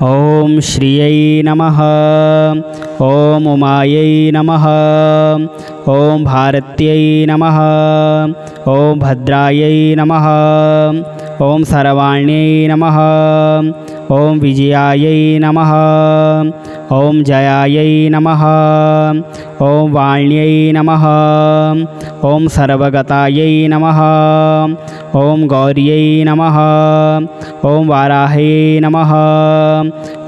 ओम श्रियै नमः। ओम उमायै नमः। ओम भारत्यै नमः। ओम भद्रायै नमः। ओम सर्वाण्यै नमः। ओम विजयायै नमः। ओम जयायै नमः। ओम वाण्यै नमः। ओम सर्वगतायै नमः। ओम गौर्यै नमः। ओम वाराह्यै नमः।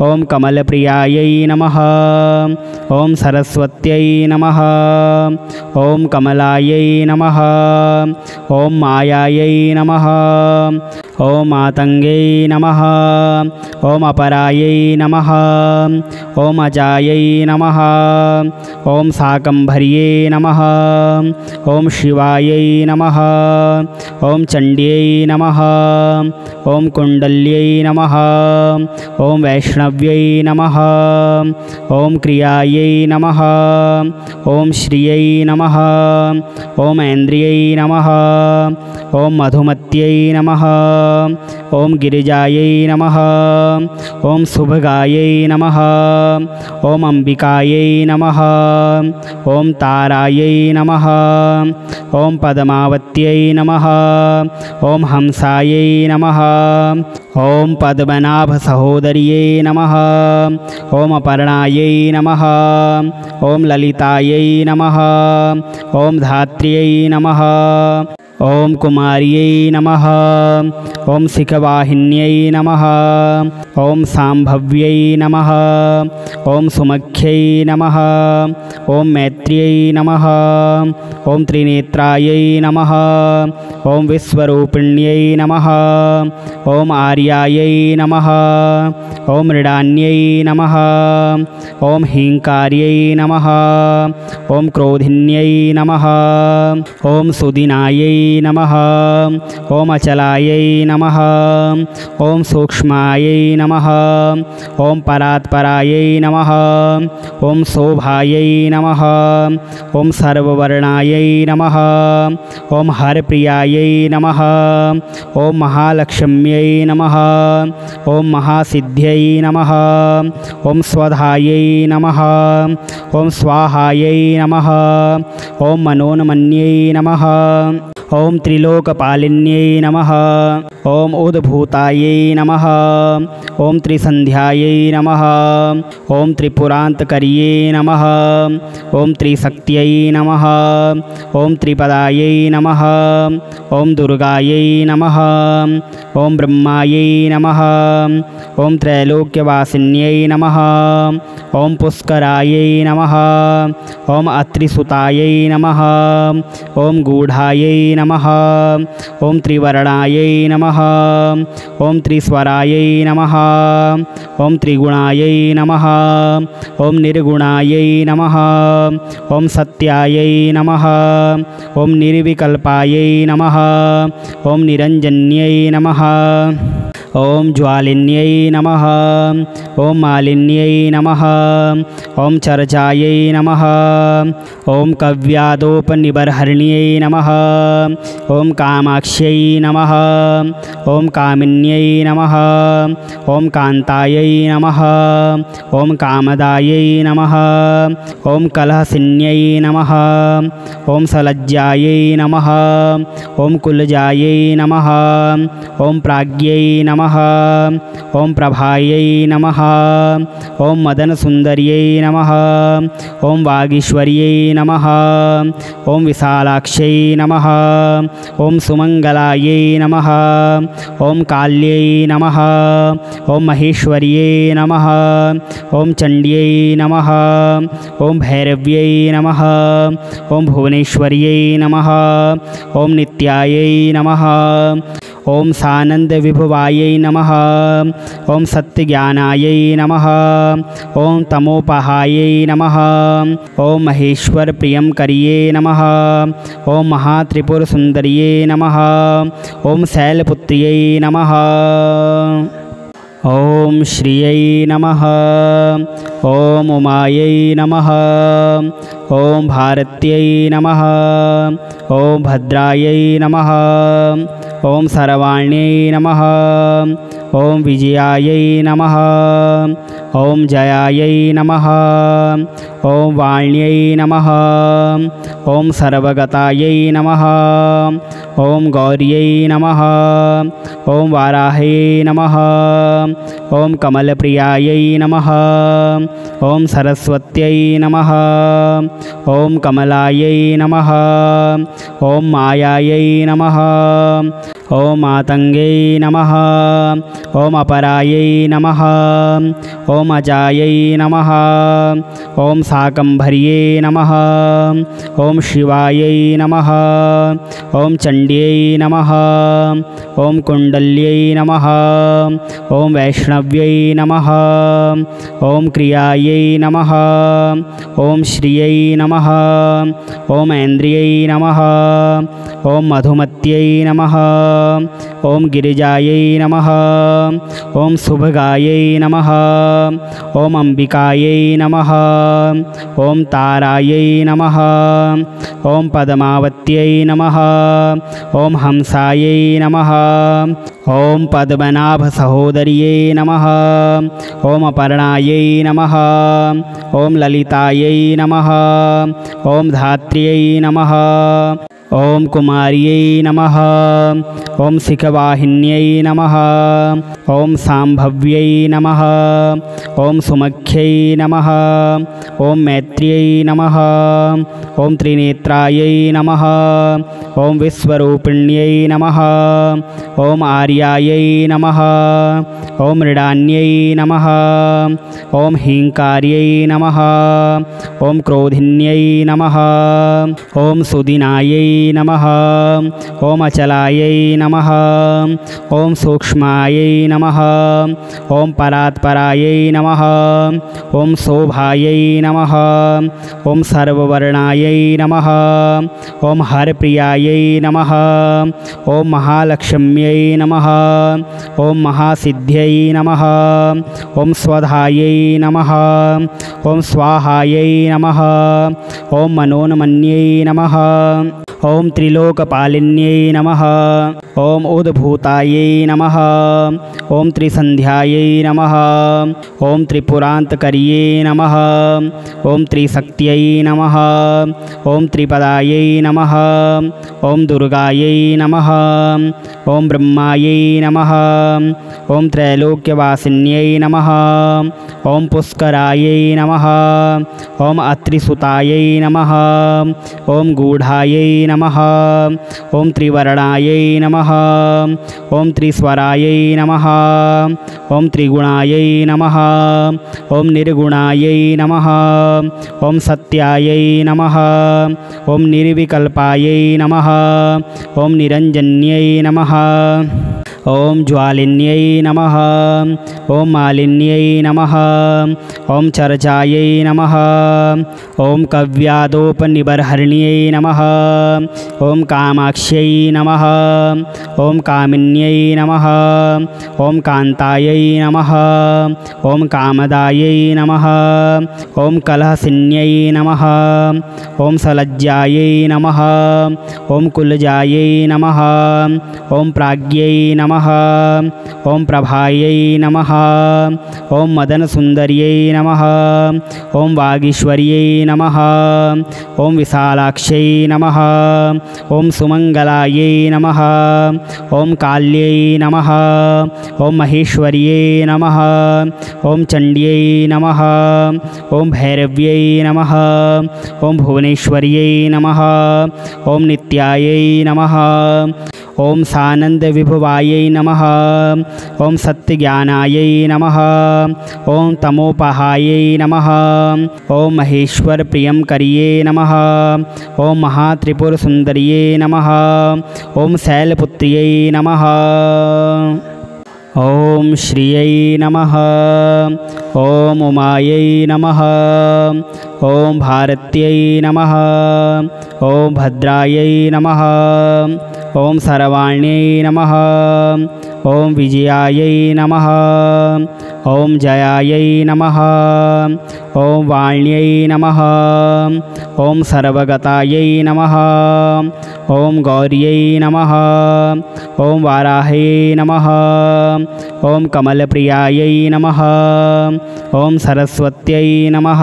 ओम कमलप्रियायै नमः। ओम सरस्वत्यै नमः। ओम कमलायै नमः। ओम मायायै नमः। ओम मातंगै नमः। ओम अपरायै नमः। ओम अजायै नमः। ओम शाकंभर्यै नमः। ओम शिवायै नमः। ओम चंड्यै नमः। ओम कुंडल्यै नमः। ओम वैष्णव्यै नमः। ओम क्रियायै नमः। ओम श्रियै नमः। ओम ऐन्द्रियै नमः। ओम मधुमत्यै नमः। ओम गिरिजायै नमः। ओम शुभगायै नमः। ओम अंबिकायै नमः। ओम तारायै नमः। ओम पद्मावत्यै नमः। ओम हंसायै नमः। ओम पद्मनाभ सहोदर्यै नमः। ओम अपर्णायै नमः। ओम ललितायै नमः। ओम धात्र्यै नमः। ओम कुमार्यै नमः। ओम शिखवाहिन्यै नमः। ओम सांभव्यै नमः। ओम सुमख्यै नमः। ओम मैत्र्यै नमः। ओम त्रिनेत्रायै नमः। ओम विश्वरूपिण्यै नमः। ओम आर्यायै नमः। ओम मृडान्यै नमः। ओम हींकार्यै नमः। ओम क्रोधिन्यै नमः। ओम सुदिनायै नमः। ओम अचलायै नमः। ओम सूक्ष्मायै नमः। ओम परात्परायै नमः। ओम शोभायै नमः। ओम सर्ववर्णायै नमः। ओम हरप्रियायै नमः। ओम महालक्ष्म्यै नमः। ओम महासिद्ध्यै नमः। ओम स्वधायै नमः। ओम स्वाहायै नमः। ओम मनोन्मन्यै नमः। ओम त्रिलोकपालिन्यै नमः। ओम उद्भूतायै नमः। ओम त्रिसन्ध्यायै नमः। ओम त्रिपुरान्तकर्यै नमः। ओम त्रिशक्त्यै नमः। ओम त्रिपदायै नमः। ओम दुर्गायै नमः। ओम ब्रह्मायै नमः। ओम त्रैलोक्यवासिन्यै नमः। ओम पुष्करायै नमः। ओम अत्रिसुतायै नमः। ओम गूढ़ायै नमः। ओम त्रिवर्णायै नमः। ओम त्रिस्वरायै नमः। ओम त्रिगुणायै नमः। ओम निर्गुणायै नमः। ओम सत्यायै नमः। ओम निर्विकल्पायै नमः। ओम निरञ्जन्यै नमः। ओम ज्वालिन्यै नमः। ओम मालिन्यै नमः। ओम चर्चायै नमः। ओम कव्यादोपनिबर्हर्ण्यै नमः। ओम कामाक्ष्यै नमः। ओम कामिन्यै नमः। ओम कान्तायै नमः। ओम कामदायै नमः। ओम कलहसिन्यै नमः। ओम सलज्जायै नमः। ओम कुलजायै नमः। ओम प्राज्ञै नमः। ओम प्रभायै नमः। ओम मदनसुन्दर्यै नमः। ओम वागीश्वर्यै नमः। ओम विशालाक्ष्यै नमः। ओम सुमंगलायै नमः। ओम काल्यै नमः। ओम महेश्वर्यै नमः। ओम चण्ड्यै नमः। ओम भैरव्यै नमः। ओम भुवनेश्वर्यै नमः। ओम नित्यायै नमः। ओम सानन्दविभवायै नमः। ओम सत्यज्ञानायै नमः। ओम तमोपहायै नमः। ओम महेश्वरप्रियंकर्यै नमः। ओम महात्रिपुरसुन्दर्यै नमः। ओम शैलपुत्र्यै नमः। ओम श्रियै नमः। ओम उमायै नमः। ओम भारत्यै नमः। ओम भद्रायै नमः। ओम सर्वाण्यै नमः। ॐ विजयायै नमः। ॐ जयायै नमः। ॐ वाण्यै नमः। ॐ सर्वगतायै नमः। ॐ गौर्यै नमः। ॐ वाराह्यै नमः। ॐ कमलप्रियायै नमः। ॐ सरस्वत्यै नमः। ॐ कमलायै नमः। ॐ मायायै नमः। ॐ मातङ्गै नमः। ॐ अपरायै नमः। ॐ अजायै नमः। ॐ शाकम्भर्यै नमः। ॐ शिवायै नमः। ॐ चण्ड्यै नमः। ॐ कुण्डल्यै नमः। ॐ वैष्णव्यै नमः। ॐ क्रियायै नमः। ॐ श्रियै नमः। ॐ ऐन्द्रियै नमः। ॐ मधुमत्यै नमः। ॐ गिरिजायै नमः। ॐ शुभगायै नमः। ॐ अम्बिकायै नमः। ॐ तारायै नमः। ॐ पद्मावत्यै नमः। ॐ हंसायै नमः। ॐ पद्मनाभसहोदर्यै नमः। ॐ अपर्णायै नमः। ॐ ललितायै नमः। ॐ धात्र्यै नमः। ॐ कुमार्यै नमः। ॐ शिखवाहिन्यै नमः। ॐ शाम्भव्यै नमः। ॐ सुमख्यै नमः। ॐ मैत्र्यै नमः। ॐ त्रिनेत्रायै नमः। ॐ विश्वरूपिण्यै नमः। ॐ आर्यायै नमः। ॐ मृडान्यै नमः। ॐ हीङ्कार्यै नमः। ॐ क्रोधिन्यै नमः। ॐ सुदिनायै नमः। ॐ अचलायै नमः। ॐ सूक्ष्मायै नमः। ॐ परात्परायै नमः। ॐ शोभायै नमः। ॐ सर्ववर्णायै नमः। ॐ हरप्रियायै नमः। ॐ महालक्ष्म्यै नमः। ॐ महासिद्ध्यै नमः। ॐ स्वधायै नमः। ॐ स्वाहायै नमः। ॐ मनोन्मन्यै नमः। ॐ त्रिलोकपालिन्यै नमः। ॐ उद्भूतायै नमः। ॐ त्रिसन्ध्यायै नमः। ॐ त्रिपुरान्तकर्यै नमः। ॐ त्रिशक्त्यै नमः। ॐ त्रिपदायै नमः। ॐ दुर्गायै नमः। ॐ ब्रह्मायै नमः। ॐ त्रैलोक्यवासिन्यै नमः। ॐ पुष्करायै नमः। ॐ अत्रिसुतायै नमः। ॐ गूढायै नमः। ॐ त्रिवर्णायै नमः। ॐ त्रिस्वरायै नमः। ॐ त्रिगुणायै नमः। ॐ निर्गुणायै नमः। ॐ सत्यायै नमः। ॐ निर्विकल्पायै नमः। ॐ निरञ्जन्यै नमः। ॐ ज्वालिन्यै नमः। ॐ मालिन्यै नमः। ॐ चर्चायै नमः। ॐ कव्यादोपनिबर्हर्ण्यै नमः। ॐ कामाक्ष्यै नमः। ॐ कामिन्यै नमः। ॐ कान्तायै नमः। ॐ कामदायै नमः। ॐ कलहसिन्यै नमः। ॐ सलज्जायै नमः। ॐ कुलजायै नमः। ॐ प्राज्ञै नमः। ॐ प्रभायै नमः। ॐ मदनसुन्दर्यै नमः। ॐ वागीश्वर्यै नमः। ॐ विशालाक्ष्यै नमः। ॐ सुमङ्गलायै नमः। ॐ काल्यै नमः। ॐ महेश्वर्यै नमः। ॐ चण्ड्यै नमः। ॐ भैरव्यै नमः। ॐ भुवनेश्वर्यै नमः। ॐ नित्यायै नमः। ॐ सानन्दविभवायै नमः। ॐ सत्यज्ञानायै नमः। ॐ तमोपहायै नमः। ॐ महेश्वरप्रियङ्कर्यै नमः। ॐ महात्रिपुरसुन्दर्यै नमः। ॐ शैलपुत्र्यै नमः। ॐ श्रियै नमः। ॐ उमायै नमः। ॐ भारत्यै नमः। ॐ भद्रायै नमः। ॐ सर्वाण्यै नमः। ॐ विजयायै नमः। ॐ जयायै नमः। ॐ वाण्यै नमः। ॐ सर्वगतायै नमः। ॐ गौर्यै नमः। ॐ वाराह्यै नमः। ॐ कमलप्रियायै नमः। ॐ सरस्वत्यै नमः।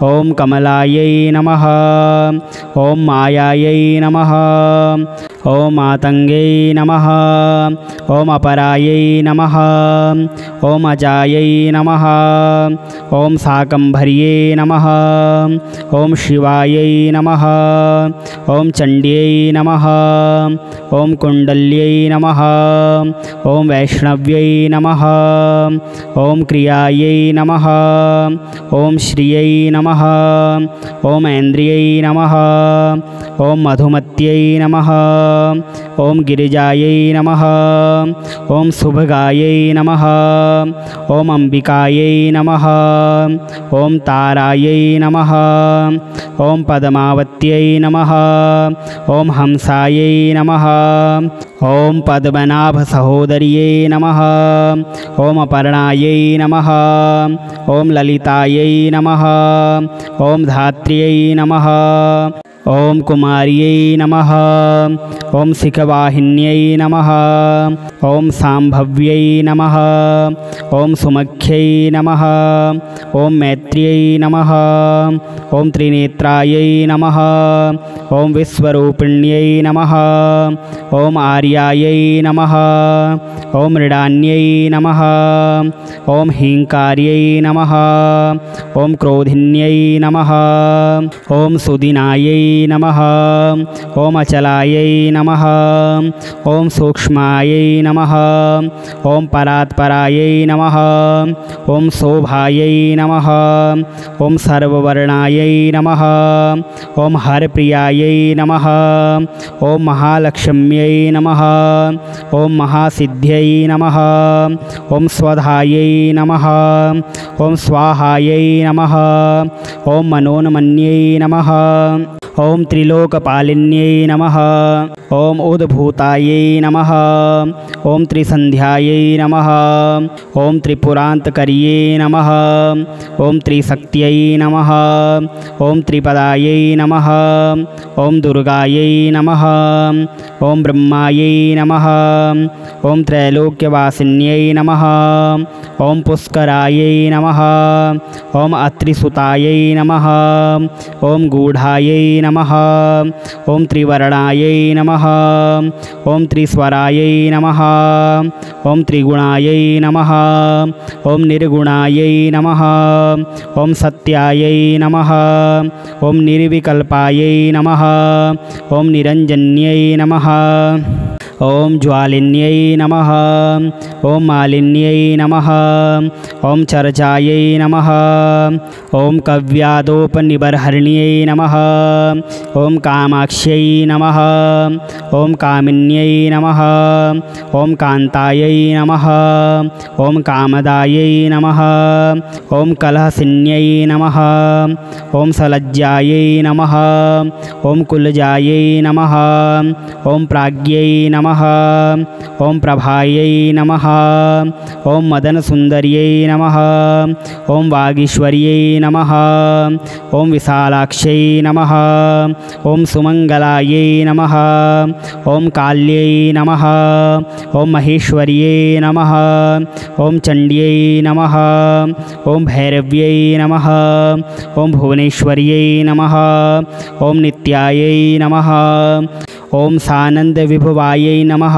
ॐ कमलायै नमः। ॐ मायायै नमः। ॐ मातङ्गै नमः। ॐ अपरायै नमः। ॐ अजायै नमः। ॐ शाकम्भर्यै नमः। ॐ शिवायै नमः। ॐ चण्ड्यै नमः। ॐ कुण्डल्यै नमः। ॐ वैष्णव्यै नमः। ॐ क्रियायै नमः। ॐ श्रियै नमः। ॐ ऐन्द्रियै नमः। ॐ मधुमत्यै नमः। ॐ गिरिजायै नमः। ॐ शुभगायै नमः। ॐ अम्बिकायै नमः। ॐ तारायै नमः। ॐ पद्मावत्यै नमः। ॐ हंसायै नमः। ॐ पद्मनाभसहोदर्यै नमः। ॐ अपर्णायै नमः। ॐ ललितायै नमः। ॐ धात्र्यै नमः। ॐ कुमार्यै नमः। ॐ शिखवाहिन्यै नमः। ॐ शाम्भव्यै नमः। ॐ सुमख्यै नमः। ॐ मैत्र्यै नमः। ॐ त्रिनेत्रायै नमः। ॐ विश्वरूपिण्यै नमः। ॐ आर्यायै नमः। ॐ मृडान्यै नमः। ॐ हीङ्कार्यै नमः। ॐ क्रोधिन्यै नमः। ॐ सुदिनायै नमः। ॐ अचलायै नमः। ॐ सूक्ष्मायै नमः। ॐ परात्परायै नमः। ॐ शोभायै नमः। ॐ सर्ववर्णायै नमः। ॐ हरप्रियायै नमः। ॐ महालक्ष्म्यै नमः। ॐ महासिद्ध्यै नमः। ॐ स्वधायै नमः। ॐ स्वाहायै नमः। ॐ मनोन्मन्यै नमः। ॐ त्रिलोकपालिन्यै नमः। ॐ उद्भूतायै नमः। ॐ त्रिसन्ध्यायै नमः। ॐ त्रिपुरान्तकर्यै नमः। ॐ त्रिशक्त्यै नमः। ॐ त्रिपदायै नमः। ॐ दुर्गायै नमः। ॐ ब्रह्मायै नमः। ॐ त्रैलोक्यवासिन्यै नमः। ॐ पुष्करायै नमः। ॐ अत्रिसुतायै नमः। ॐ गूढायै नमः। ॐ त्रिवर्णायै नमः। ॐ त्रिस्वरायै नमः। ॐ त्रिगुणायै नमः। ॐ निर्गुणायै नमः। ॐ सत्यायै नमः। ॐ निर्विकल्पायै नमः। ॐ निरञ्जन्यै नमः। ॐ ज्वालिन्यै नमः। ॐ मालिन्यै नमः। ॐ चर्चायै नमः। ॐ कव्यादोपनिबर्हर्ण्यै नमः। ॐ कामाक्ष्यै नमः। ॐ कामिन्यै नमः। ॐ कान्तायै नमः। ॐ कामदायै नमः। ॐ कलहसिन्यै नमः। ॐ सलज्जायै नमः। ॐ कुलजायै नमः। ॐ प्राज्ञै नमः। ॐ प्रभायै नमः। ॐ मदनसुन्दर्यै नमः। ॐ वागीश्वर्यै नमः। ॐ विशालाक्ष्यै नमः। ॐ सुमङ्गलायै नमः। ॐ काल्यै नमः। ॐ महेश्वर्यै नमः। ॐ चण्ड्यै नमः। ॐ भैरव्यै नमः। ॐ भुवनेश्वर्यै नमः। ॐ नित्यायै नमः। ॐ सानन्दविभवायै नमः।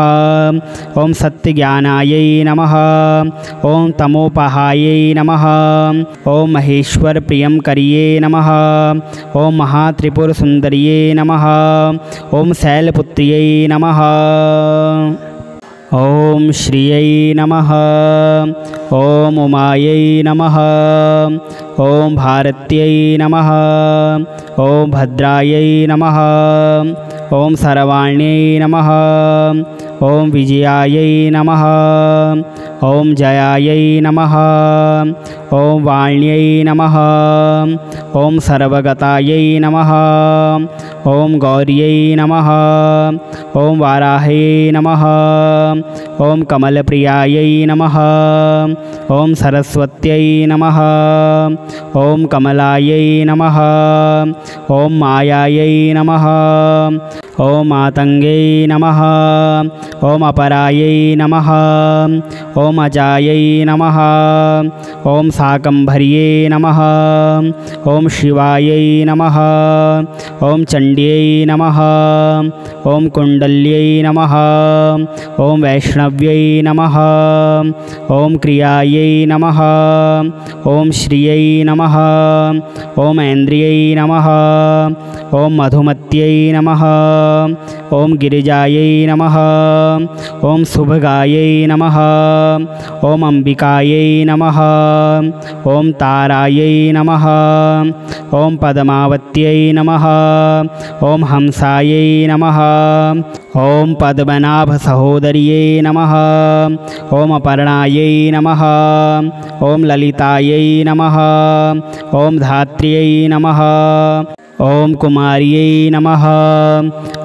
ॐ सत्यज्ञानायै नमः। ॐ तमोपहायै नमः। ॐ महेश्वरप्रियङ्कर्यै नमः। ॐ महात्रिपुरसुन्दर्यै नमः। ॐ शैलपुत्र्यै नमः। ॐ श्रियै नमः। ॐ उमायै नमः। ॐ भारत्यै नमः। ॐ भद्रायै नमः। ॐ सर्वाण्यै नमः। ॐ विजयायै नमः। ॐ जयायै नमः। ॐ वाण्यै नमः। ॐ सर्वगतायै नमः। ॐ गौर्यै नमः। ॐ वाराह्यै नमः। ॐ कमलप्रियायै नमः। ॐ सरस्वत्यै नमः। ॐ कमलायै नमः। ॐ मायायै नमः। ॐ मातङ्गै नमः। ॐ अपरायै नमः। ॐ अजायै नमः। ॐ शाकम्भर्यै नमः। ॐ शिवायै नमः। ॐ चण्ड्यै नमः। ॐ कुण्डल्यै नमः। ॐ वैष्णव्यै नमः। ॐ क्रियायै नमः। ॐ श्रियै नमः। ॐ ऐन्द्रियै नमः। ॐ मधुमत्यै नमः। ॐ गिरिजायै नमः। ॐ शुभगायै नमः। ॐ अम्बिकायै नमः। ॐ तारायै नमः। ॐ पद्मावत्यै नमः। ॐ हंसायै नमः। ॐ पद्मनाभसहोदर्यै नमः। ॐ अपर्णायै नमः। ॐ ललितायै नमः। ॐ धात्र्यै नमः। ॐ कुमार्यै नमः।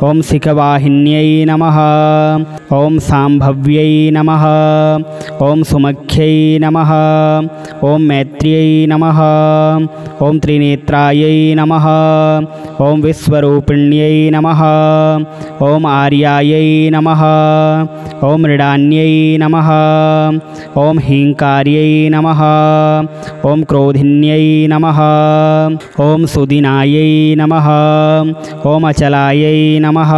ॐ शिखवाहिन्यै नमः। ॐ शाम्भव्यै नमः। ॐ सुमख्यै नमः। ॐ मैत्र्यै नमः। ॐ त्रिनेत्रायै नमः। ॐ विश्वरूपिण्यै नमः। ॐ आर्यायै नमः। ॐ मृडान्यै नमः। ॐ हीङ्कार्यै नमः। ॐ क्रोधिन्यै नमः। ॐ सुदिनायै नमः। ॐ अचलायै नमः।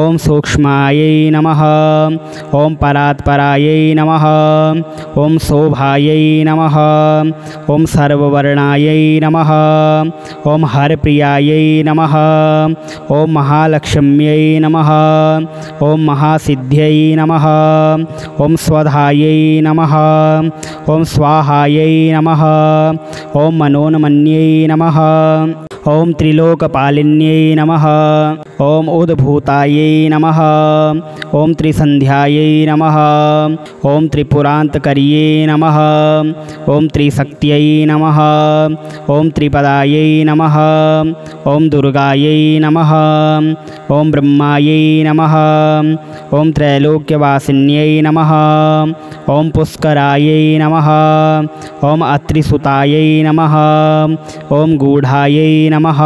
ॐ सूक्ष्मायै नमः। ॐ परात्परायै नमः। ॐ शोभायै नमः। ॐ सर्ववर्णायै नमः। ॐ हरप्रियायै नमः। ॐ महालक्ष्म्यै नमः। ॐ महासिद्ध्यै नमः। ॐ स्वधायै नमः। ॐ स्वाहायै नमः। ॐ मनोन्मन्यै नमः। ॐ त्रिलोकपालिन्यै नमः। ॐ उद्भूतायै नमः। ॐ त्रिसन्ध्यायै नमः। ॐ त्रिपुरान्तकर्यै नमः। ॐ त्रिशक्त्यै नमः। ॐ त्रिपदायै नमः। ॐ दुर्गायै नमः। ॐ ब्रह्मायै नमः। ॐ त्रैलोक्यवासिन्यै नमः। ॐ पुष्करायै नमः। ॐ अत्रिसुतायै नमः। ॐ गूढायै नमः।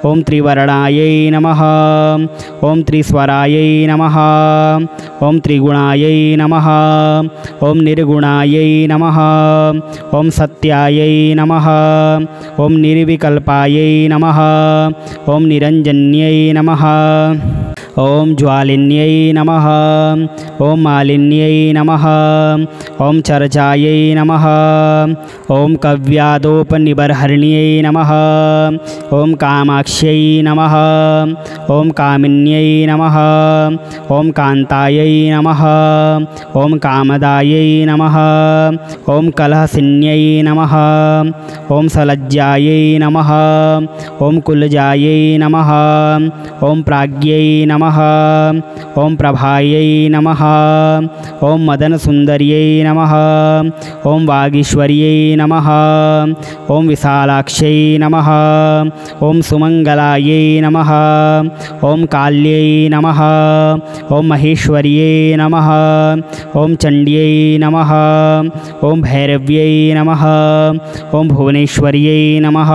ॐ त्रिवर्णायै नमः। ॐ त्रिस्वरायै नमः। ॐ त्रिगुणायै नमः। ॐ निर्गुणायै नमः। ॐ सत्यायै नमः। ॐ निर्विकल्पायै नमः। ॐ निरञ्जन्यै नमः। ॐ ज्वालिन्यै नमः। ॐ मालिन्यै नमः। ॐ चर्चायै नमः। ॐ कव्यादोपनिबर्हर्ण्यै नमः। ॐ कामाक्ष्यै नमः। ॐ कामिन्यै नमः। ॐ कान्तायै नमः। ॐ कामदायै नमः। ॐ कलहसिन्यै नमः। ॐ सलज्जायै नमः। ॐ कुलजायै नमः। ॐ प्राज्ञै नमः। ॐ प्रभायै नमः। ॐ मदनसुन्दर्यै नमः। ॐ वागीश्वर्यै नमः। ॐ विशालाक्ष्यै नमः। ॐ सुमङ्गलायै नमः। ॐ काल्यै नमः। ॐ महेश्वर्यै नमः। ॐ चण्ड्यै नमः। ॐ भैरव्यै नमः। ॐ भुवनेश्वर्यै नमः।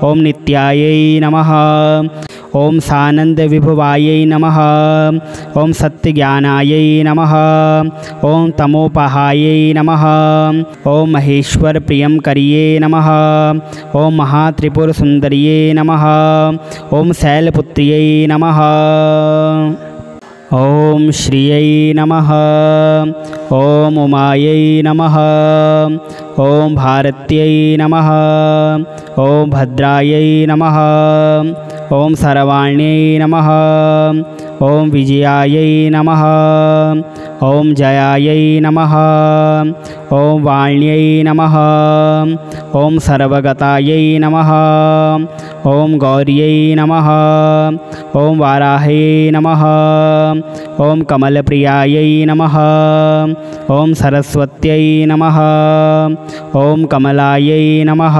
ॐ नित्यायै नमः। ॐ सानन्दविभवायै नमः। ॐ सत्यज्ञानायै नमः। ॐ तमोपहायै नमः। ॐ महेश्वरप्रियङ्कर्यै नमः। ॐ महात्रिपुरसुन्दर्यै नमः। ॐ शैलपुत्र्यै नमः। ॐ श्रियै नमः। ॐ उमायै नमः। ॐ भारत्यै नमः। ॐ भद्रायै नमः। ॐ सर्वाण्यै नमः। ॐ विजयायै नमः। ॐ जयायै नमः। ॐ वाण्यै नमः। ॐ सर्वगतायै नमः। ॐ गौर्यै नमः। ॐ वाराह्यै नमः। ॐ कमलप्रियायै नमः। ॐ सरस्वत्यै नमः। ॐ कमलायै नमः।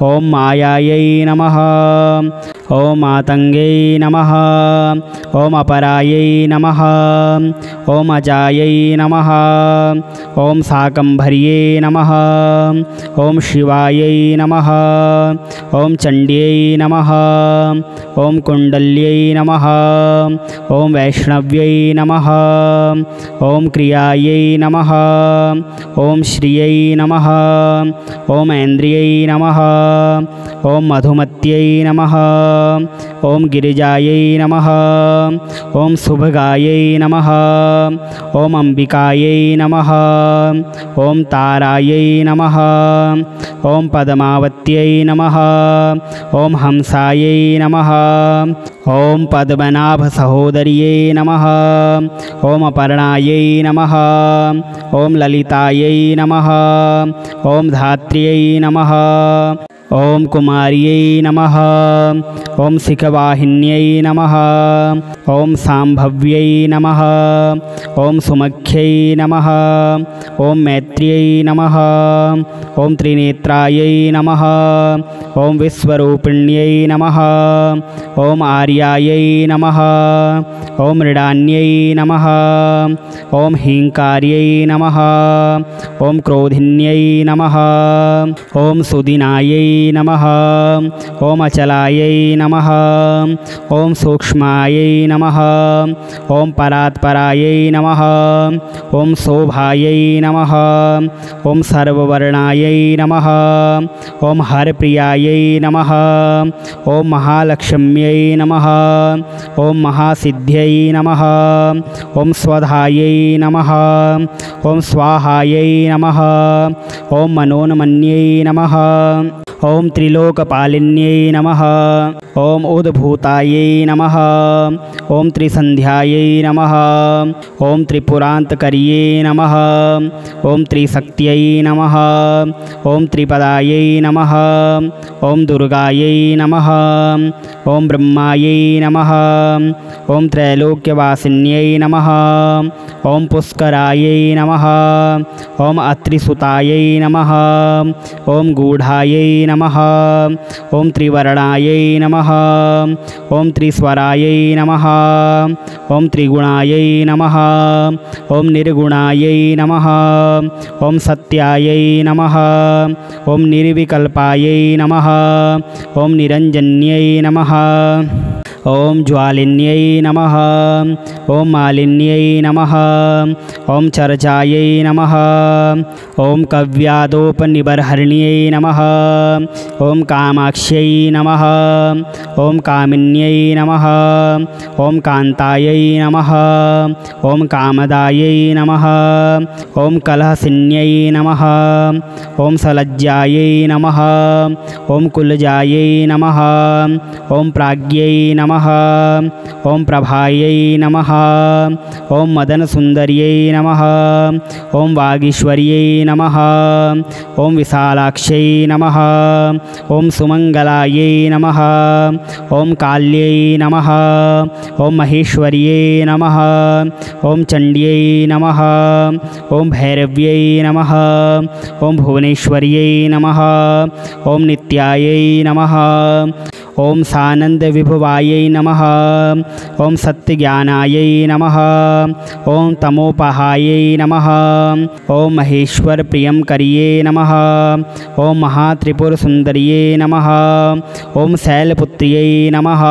ॐ मायायै नमः। ॐ मातङ्गै नमः। ॐ अपरायै नमः। ॐ अजायै नमः। ॐ शाकम्भर्यै नमः। ॐ शिवायै नमः। ॐ चण्ड्यै नमः। ॐ कुण्डल्यै नमः। ॐ वैष्णव्यै नमः। ॐ क्रियायै नमः। ॐ श्रियै नमः। ॐ ऐन्द्रियै नमः। ॐ मधुमत्यै नमः। ॐ गिरिजायै नमः। ॐ शुभगायै नमः। ॐ अम्बिकायै नमः। ॐ तारायै नमः। ॐ पद्मावत्यै नमः। ॐ हंसायै नमः। ॐ पद्मनाभसहोदर्यै नमः। ॐ अपर्णायै नमः। ॐ ललितायै नमः। ॐ धात्र्यै नमः। ॐ कुमार्यै नमः। ॐ शिखवाहिन्यै नमः। ॐ शाम्भव्यै नमः। ॐ सुमख्यै नमः। ॐ मैत्र्यै नमः। ॐ त्रिनेत्रायै नमः। ॐ विश्वरूपिण्यै नमः। ॐ आर्यायै नमः। ॐ मृडान्यै नमः। ॐ हीङ्कार्यै नमः। ॐ क्रोधिन्यै नमः। ॐ सुदिनायै नमः। ॐ अचलायै नमः। ॐ सूक्ष्मायै नमः। ॐ परात्परायै नमः। ॐ शोभायै नमः। ॐ सर्ववर्णायै नमः। ॐ हरप्रियायै नमः। ॐ महालक्ष्म्यै नमः। ॐ महासिद्ध्यै नमः। ॐ स्वधायै नमः। ॐ स्वाहायै नमः। ॐ मनोन्मन्यै नमः। ॐ त्रिलोकपालिन्यै नमः। ॐ उद्भूतायै नमः। ॐ त्रिसन्ध्यायै नमः। ॐ त्रिपुरान्तकर्यै नमः। ॐ त्रिशक्त्यै नमः। ॐ त्रिपदायै नमः। ॐ दुर्गायै नमः। ॐ ब्रह्मायै नमः। ॐ त्रैलोक्यवासिन्यै नमः। ॐ पुष्करायै नमः। ॐ अत्रिसुतायै नमः। ॐ गूढायै नमः। ॐ त्रिवर्णायै नमः। ॐ त्रिस्वरायै नमः। ॐ त्रिगुणायै नमः। ॐ निर्गुणायै नमः। ॐ सत्यायै नमः। ॐ निर्विकल्पायै नमः। ॐ निरञ्जन्यै नमः। ॐ ज्वालिन्यै नमः। ॐ मालिन्यै नमः। ॐ चर्चायै नमः। ॐ कव्यादोपनिबर्हर्ण्यै नमः। ॐ कामाक्ष्यै नमः। ॐ कामिन्यै नमः। ॐ कान्तायै नमः। ॐ कामदायै नमः। ॐ कलहसिन्यै नमः। ॐ सलज्जायै नमः। ॐ कुलजायै नमः। ॐ प्राज्ञै नमः। ॐ प्रभायै नमः। ॐ मदनसुन्दर्यै नमः। ॐ वागीश्वर्यै नमः। ॐ विशालाक्ष्यै नमः। ॐ सुमङ्गलायै नमः। ॐ काल्यै नमः। ॐ महेश्वर्यै नमः। ॐ चण्ड्यै नमः। ॐ भैरव्यै नमः। ॐ भुवनेश्वर्यै नमः। ॐ नित्यायै नमः। ॐ सानन्दविभवायै नमः। ॐ सत्यज्ञानायै नमः। ॐ तमोपहायै नमः। ॐ महेश्वरप्रियङ्कर्यै नमः। ॐ महात्रिपुरसुन्दर्यै नमः। ॐ शैलपुत्र्यै नमः।